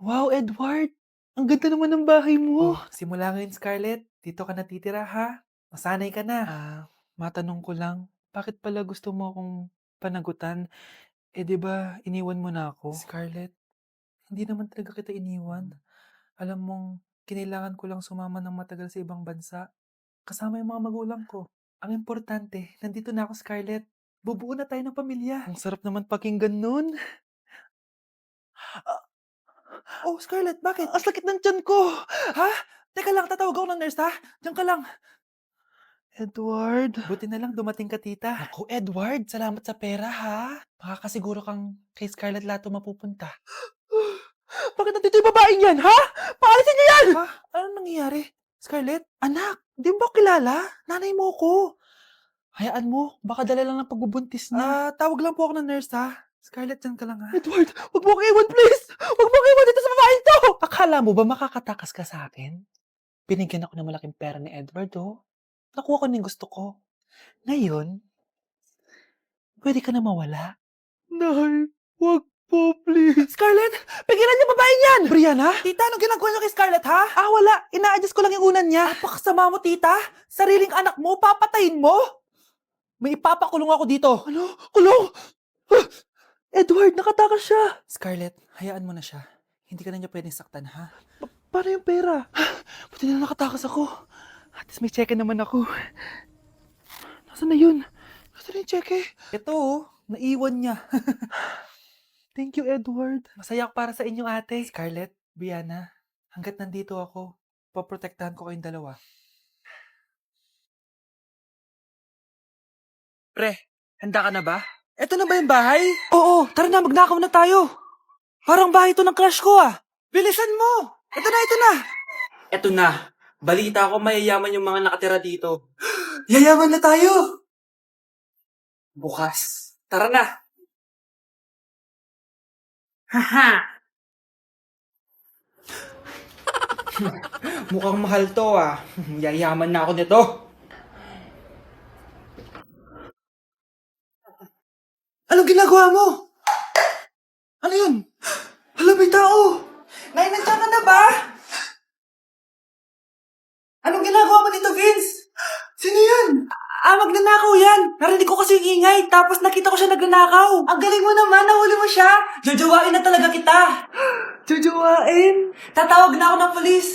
Wow, Edward! Ang ganda naman ng bahay mo. Oh, simula ngayon, Scarlett. Dito ka natitira, ha? Masanay ka na. Matanong ko lang, bakit pala gusto mo akong panagutan? 'Di ba iniwan mo na ako? Scarlett, hindi naman talaga kita iniwan. Alam mong, kinailangan ko lang sumama ng matagal sa ibang bansa. Kasama yung mga magulang ko. Ang importante, nandito na ako, Scarlett. Bubuo na tayo ng pamilya. Ang sarap naman pakinggan nun. Ah, Oh, Scarlett, bakit? ang sakit ng tiyan ko! Ha? Teka lang, tatawag ako ng nurse, ha? Diyan ka lang. Edward. Buti na lang dumating ka, tita. Naku, Edward, salamat sa pera ha. Makakasiguro kang kay Scarlett Lato mapupunta. Bakit nandito yung babaeng yan, ha? Paalisin niyo yan! Ha? Ano nangyayari? Scarlett? Anak, di mo ba kilala? Nanay mo ko. Hayaan mo, baka dala lang ng pagbubuntis niya. Tawag lang po ako ng nurse, ha? Scarlett, diyan ka lang, ha? Edward, wag mo akong iwan, please! Wag mo akong iwan dito sa babaeng to! Akala mo ba makakatakas ka sa akin? Binigyan ako ng malaking pera ni Edward, oh. Nakuha ko na yung gusto ko. Ngayon, pwede ka na mawala. Nay, wag po, please. Scarlett, pigilan niyo babaeng yan! Brianna? Tita, anong ginagawa niyo kay Scarlett, ha? Wala. Ina-adjust ko lang yung unan niya. Napakasama mo, tita. Sariling anak mo, papatayin mo? May ipapakulong ako dito. Ano? Kulong! Edward, nakatakas siya. Scarlett, hayaan mo na siya. Hindi ka na niya pwedeng saktan, ha? Paano yung pera? Buti na nakatakas ako. At least may cheque naman ako. Nasaan na yun? Nasaan na yung cheque? Ito, naiwan niya. Thank you, Edward. Masaya ako para sa inyo, ate. Scarlett, Brianna, hanggat nandito ako, poprotektahan ko kayong dalawa. Pre, handa ka na ba? Ito na ba yung bahay? Oo, tara na, magnakaw na tayo. Parang bahay to ng crush ko, ah. Bilisan mo! Ito na, ito na! Eto na, balita ko mayayaman yung mga nakatira dito. Yayaman na tayo! Bukas. Tara na! Haha! Mukhang mahal to ah. Yayaman na ako nito. Anong ginagawa mo? Ano yun? Hala, may tao! Nay, nandiyan ka na ba? Anong ginagawa mo dito, Vince? Sino yan? Magnanakaw yan! Narinig ko kasi yung ingay, tapos nakita ko siya nagnanakaw. Ang galing mo naman, nahuli mo siya! Jojowain na talaga kita! Jojowain? Tatawag na ako ng polis.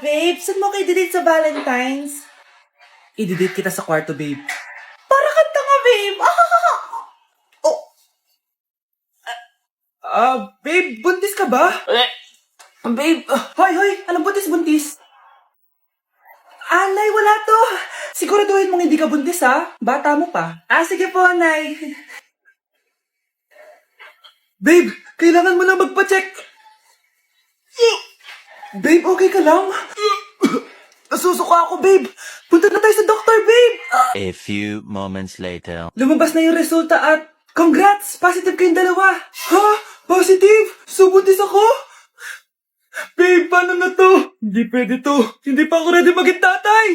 Babe, saan mo kayo delete sa Valentine's? I-delete kita sa kwarto, babe. Para kang tanga, babe! Babe, buntis ka ba? Babe, hoy, anong buntis? Nay, wala to. Siguraduhin mong hindi ka buntis, ha? Bata mo pa. Sige po, Nay. Babe, kailangan mo na magpa-check. Babe, okay ka lang? Nasusuka ako, babe. Punta na tayo sa doktor, babe. A few moments later. Lumabas na yung resulta at congrats! Positive kayong dalawa! Ha? Positive? So, buntis ako? Babe, paano na to? Hindi pwede to. Hindi pa ako ready maging tatay.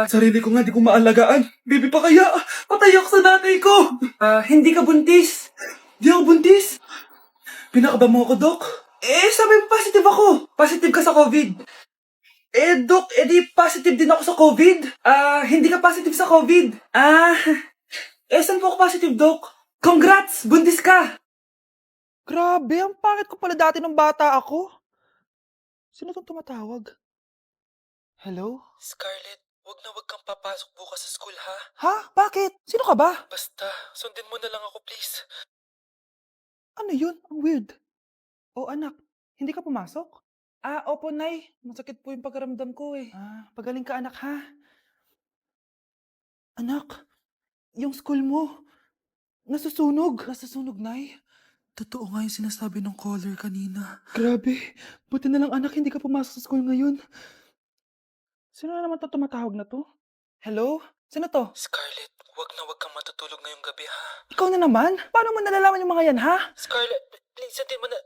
Sarili ko nga di ko maalagaan. Baby pa kaya? Patay ako sa nanay ko. Hindi ka buntis. Di ako buntis? Pinakaba mo ako, Dok? Sabi mo positive ako. Positive ka sa COVID. Dok, di positive din ako sa COVID. Hindi ka positive sa COVID. Saan po ako positive, Dok? Congrats! Buntis ka! Grabe, ang pangit ko pala dati nung bata ako. Sino tong tumatawag? Hello? Scarlett, wag kang papasok bukas sa school, ha? Ha? Bakit? Sino ka ba? Basta, sundin mo na lang ako, please. Ano yun? Ang weird. Anak, hindi ka pumasok? Opo, Nay. Masakit po yung pakiramdam ko eh. Pagaling ka, anak, ha? Anak, yung school mo, nasusunog. Nasusunog, Nay? Totoo nga yung sinasabi ng caller kanina. Grabe. Buti na lang, anak, hindi ka pumasok sa school ngayon. Sino na naman to tumatawag na to? Hello? Sino to? Scarlett, wag kang matutulog ngayong gabi, ha? Ikaw na naman? Paano mo nalalaman yung mga yan, ha? Scarlett, please, sundin mo na...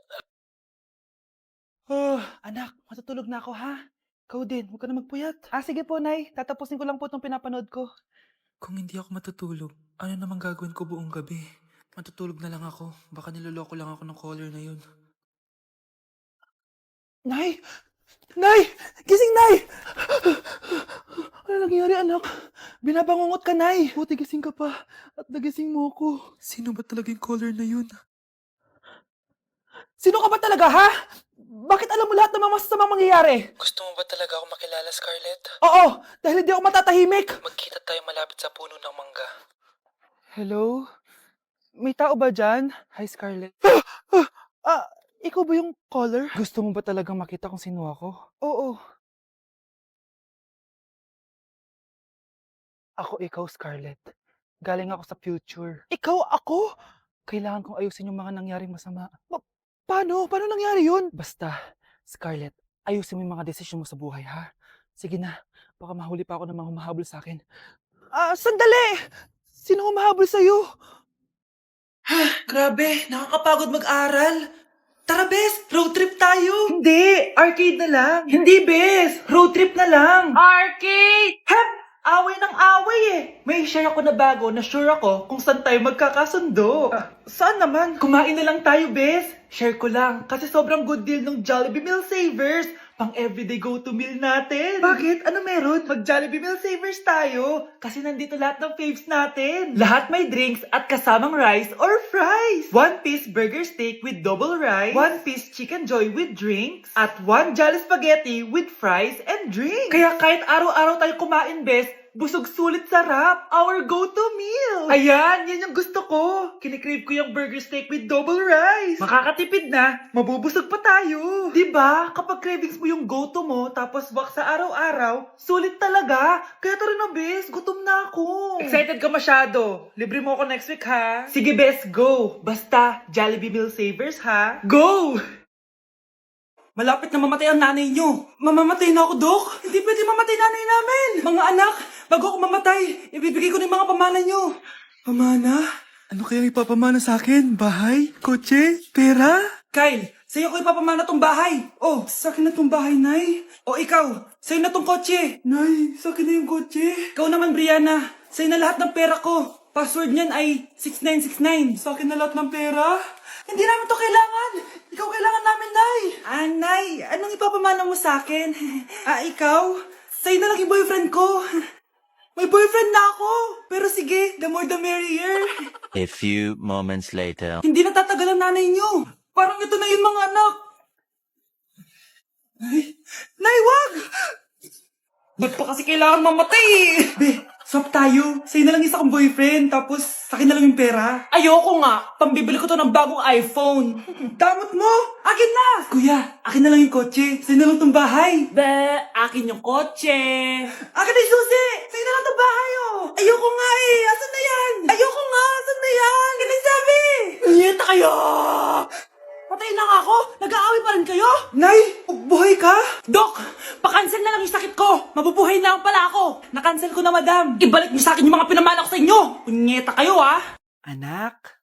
Anak, matutulog na ako, ha? Ikaw din, huwag ka na magpuyat. Sige po, Nay. Tatapusin ko lang po itong pinapanood ko. Kung hindi ako matutulog, ano namang gagawin ko buong gabi? Matutulog na lang ako. Baka niloloko lang ako ng caller na yun. Nay! Nay! Gising, Nay! Ano nangyari, anak? Binabangungot ka, Nay. Buti gising ka pa. At nagising mo ko. Sino ba talaga yung caller na yun? Sino ka ba talaga, ha? Bakit alam mo lahat ng mga masasamang mangyayari? Gusto mo ba talaga ako makilala, Scarlett? Oo, dahil hindi ako matatahimik. Magkita tayo malapit sa puno ng mangga. Hello? May tao ba dyan? Hi, Scarlett. Ikaw ba yung caller? Gusto mo ba talagang makita kung sino ako? Oo. Ako ikaw, Scarlett. Galing ako sa future. Ikaw ako? Kailangan kong ayusin yung mga nangyaring masama. Paano? Paano nangyari yun? Basta, Scarlett, ayusin mo yung mga desisyon mo sa buhay, ha? Sige na, baka mahuli pa ako ng mga humahabol sa akin. Sandali! Sino humahabol sa'yo? Grabe, nakakapagod mag-aral. Tara, Bes, road trip tayo. Hindi, arcade na lang. Hindi, Bes, road trip na lang. Arcade! Hep! Away ng away eh. May share ako na bago na sure ako kung saan tayo magkakasundo. Saan naman? Kumain na lang tayo, Bes. Share ko lang kasi sobrang good deal ng Jollibee Meal Savers. Pang everyday go-to meal natin. Bakit? Ano meron? Mag Jollibee Meal Savers tayo. Kasi nandito lahat ng faves natin. Lahat may drinks at kasamang rice or fries. 1-piece burger steak with double rice. 1-piece chicken joy with drinks. At 1 Jolly Spaghetti with fries and drinks. Kaya kahit araw-araw tayo kumain, Bes, busog sulit sarap. Our go-to meal. Ayan, yan yung gusto ko. Kinikrave ko yung burger steak with double rice. Makakatipid na, mabubusog pa tayo. Diba? Kapag cravings mo yung go-to mo, tapos wak sa araw-araw, sulit talaga. Kaya tara na, Bes. Gutom na ako. Excited ka masyado. Libre mo ako next week, ha? Sige, Bes, go. Basta, Jollibee Meal Savers, ha? Go! Malapit na mamatay ang nanay nyo. Mamamatay na ako, Dok. Hindi pwede mamatay nanay namin. Mga anak, bago ako mamatay, ibibigay ko na yung mga pamana nyo. Pamana? Ano kaya ipapamana sa akin? Bahay? Kotse? Pera? Kyle, sa'yo ko ipapamana tong bahay. Oh, sa akin na tong bahay, Nay. O ikaw, sa'yo na tong kotse. Nay, sa akin na yung kotse. Ikaw naman, Brianna, sa'yo na lahat ng pera ko. Password niyan ay 6969. Sa akin na lahat ng pera? Hindi namin to kailangan. Ikaw kailangan namin, Nay. Nay, anong ipapamana mo sa akin? Ikaw? Sa'yo na lang yung boyfriend ko. May boyfriend na ako. Pero sige, the more the merrier. A few moments later. Hindi natatagal ang nanay niyo. Parang ito na yung mga anak. Nay, wag! Ba't pa kasi kailangan mamatay Be, swap tayo. Sa'yo na lang isa kong boyfriend, tapos sa akin na lang yung pera. Ayoko nga. Pambibili ko to ng bagong iPhone. Damot mo! Akin na! Kuya, akin na lang yung kotse. Sa'yo na lang tong bahay. Be, akin yung kotse. Akin na yung susi! Sa'yo na lang tong bahay, oh! Ayoko nga eh! Asan na yan? Ayoko nga! Asan na yan? Ganun sabi! Niyeta kayo! Patay na nga ako! Nag-aaway pa rin kayo? Nay! Buhay ka? Dok! Pa-cancel na lang yung sakit ko! Mabubuhay na lang pala ako! Na-cancel ko na, madam! Ibalik niyo sa akin yung mga pinamala ko sa inyo! Punyeta kayo, ah! Anak?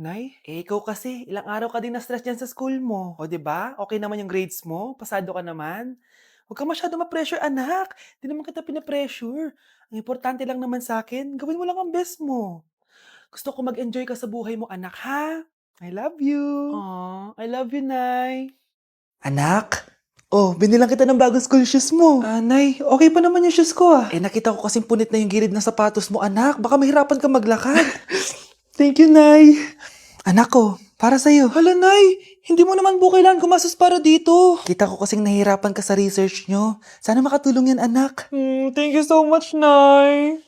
Nay? Ikaw kasi, ilang araw ka din na-stress dyan sa school mo. O, 'di ba? Okay naman yung grades mo? Pasado ka naman? Huwag ka masyado ma-pressure, anak. Di naman kita pina-pressure. Ang importante lang naman sa akin, gawin mo lang ang best mo. Gusto ko mag-enjoy ka sa buhay mo, anak, ha? I love you. Aw, I love you, Nay. Anak? Oh, binilang kita ng bagong school shoes mo. Nay, okay pa naman yung shoes ko, ah. Nakita ko kasing punit na yung gilid ng sapatos mo, anak. Baka mahirapan ka maglakad. Thank you, Nay. Anak ko, para sa'yo. Hala, Nay, hindi mo naman po kailangan gumastos para dito. Kita ko kasing nahihirapan ka sa research nyo. Sana makatulong yan, anak. Thank you so much, Nay.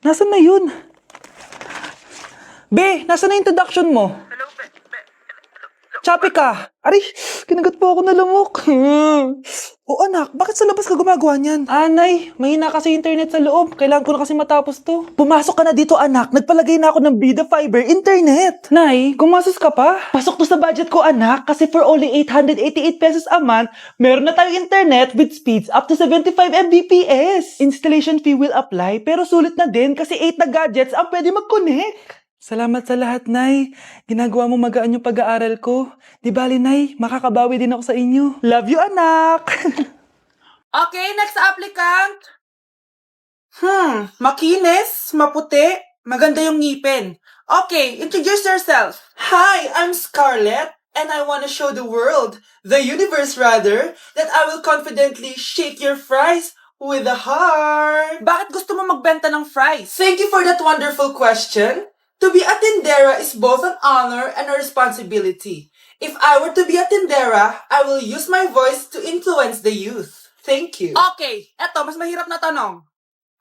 Nasaan na yun? Be, nasaan na introduction mo? Choppy ka! Aray, kinagat po ako na lamok. O anak, bakit sa labas ka gumagawa niyan? Nay, mahina kasi internet sa loob. Kailangan ko na kasi matapos to. Pumasok ka na dito, anak. Nagpalagay na ako ng Bida Fiber Internet. Nay, gumasos ka pa? Pasok to sa budget ko, anak. Kasi for only 888 pesos a month, meron na tayong internet with speeds up to 75 Mbps. Installation fee will apply, pero sulit na din kasi 8 na gadgets ang pwede mag-connect. Salamat sa lahat, Nay. Ginagawa mo magaan yung pag-aaral ko. Di bali, Nay, makakabawi din ako sa inyo. Love you, anak! Okay, next applicant. Makinis, maputi, maganda yung ngipin. Okay, introduce yourself. Hi, I'm Scarlett, and I want to show the world, the universe rather, that I will confidently shake your fries with a heart. Bakit gusto mo magbenta ng fries? Thank you for that wonderful question. To be a tindera is both an honor and a responsibility. If I were to be a tindera, I will use my voice to influence the youth. Thank you. Okay, eto, mas mahirap na tanong.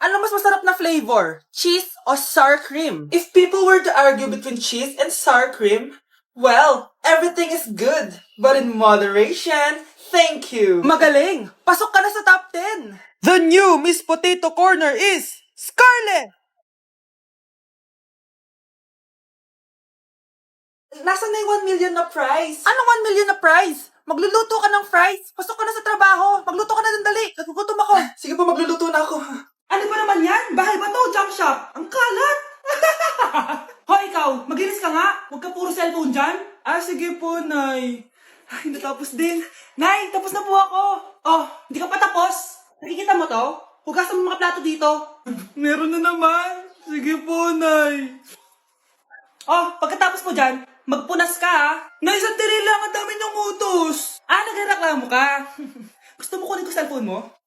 Ano mas masarap na flavor? Cheese o sour cream? If people were to argue between cheese and sour cream, well, everything is good, but in moderation. Thank you. Magaling! Pasok ka na sa top 10! The new Miss Potato Corner is Scarlett! Nasaan na yung 1 million na prize? Anong 1 million na prize? Magluluto ka ng fries. Pasok ka na sa trabaho. Magluto ka na ng dali. Nagugutom ako. Sige po, magluluto na ako. Ano ba naman yan? Bahay ba to? Junk shop? Ang kalat! Hoy, ikaw! Magilis ka nga! Huwag ka puro cellphone dyan! Sige po, Nay. Ay, natapos din. Nay, tapos na po ako! Oh, hindi ka pa tapos? Nakikita mo to? Hugasan mo mga plato dito. Meron na naman. Sige po, Nay. Oh, pagkatapos mo dyan, magpunas ka ha. Nay, sandali lang. Ang dami niyong utos. Nagreklamo ka. Gusto mo kunin ko cellphone mo?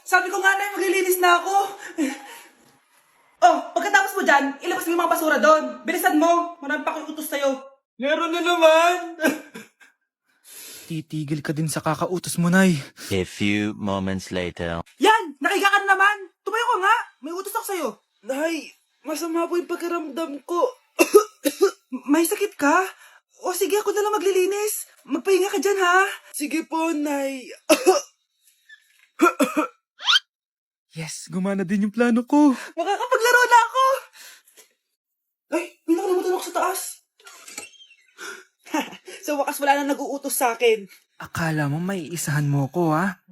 Sabi ko nga na, maglilinis na ako. Oh, pagkatapos mo dyan, ilabas mo yung mga basura doon. Bilisan mo, marami pa akong utos sa'yo. Meron na naman. Titigil ka din sa kakautos mo, Nay. A few moments later. Yan! Nakiga ka na naman! Tumayo ka nga! May utos ako sa'yo. Nay, masama po yung pakiramdam ko. May sakit ka? O sige, ako na lang maglilinis. Magpahinga ka dyan, ha? Sige po, Nay. Yes, gumana din yung plano ko. Makakapaglaro na ako! Ay, may nakalimutan ako sa taas. Sa wakas wala na nag-uutos sa akin. Akala mo may isahan mo ko, ha?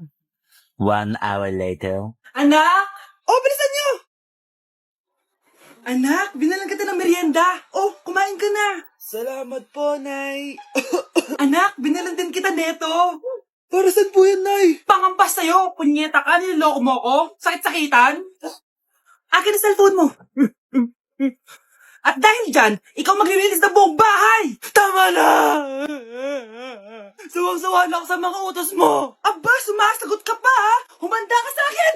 1 hour later. Anak! Oh, bilisan niyo! Anak, binalan kita ng merienda. Oh, kumain ka na. Salamat po, Nay. Anak, binalan din kita neto. Para saan po yan, Nay? Pangampas sa'yo. Punyeta ka, niloloko mo ko. Sakit-sakitan. Akin ang cellphone mo. At dahil dyan, ikaw maglilinis ng buong bahay. Tama na! Sawang-sawa na ako sa mga utos mo. Aba, sumasagot ka pa ha? Humanda ka sa akin.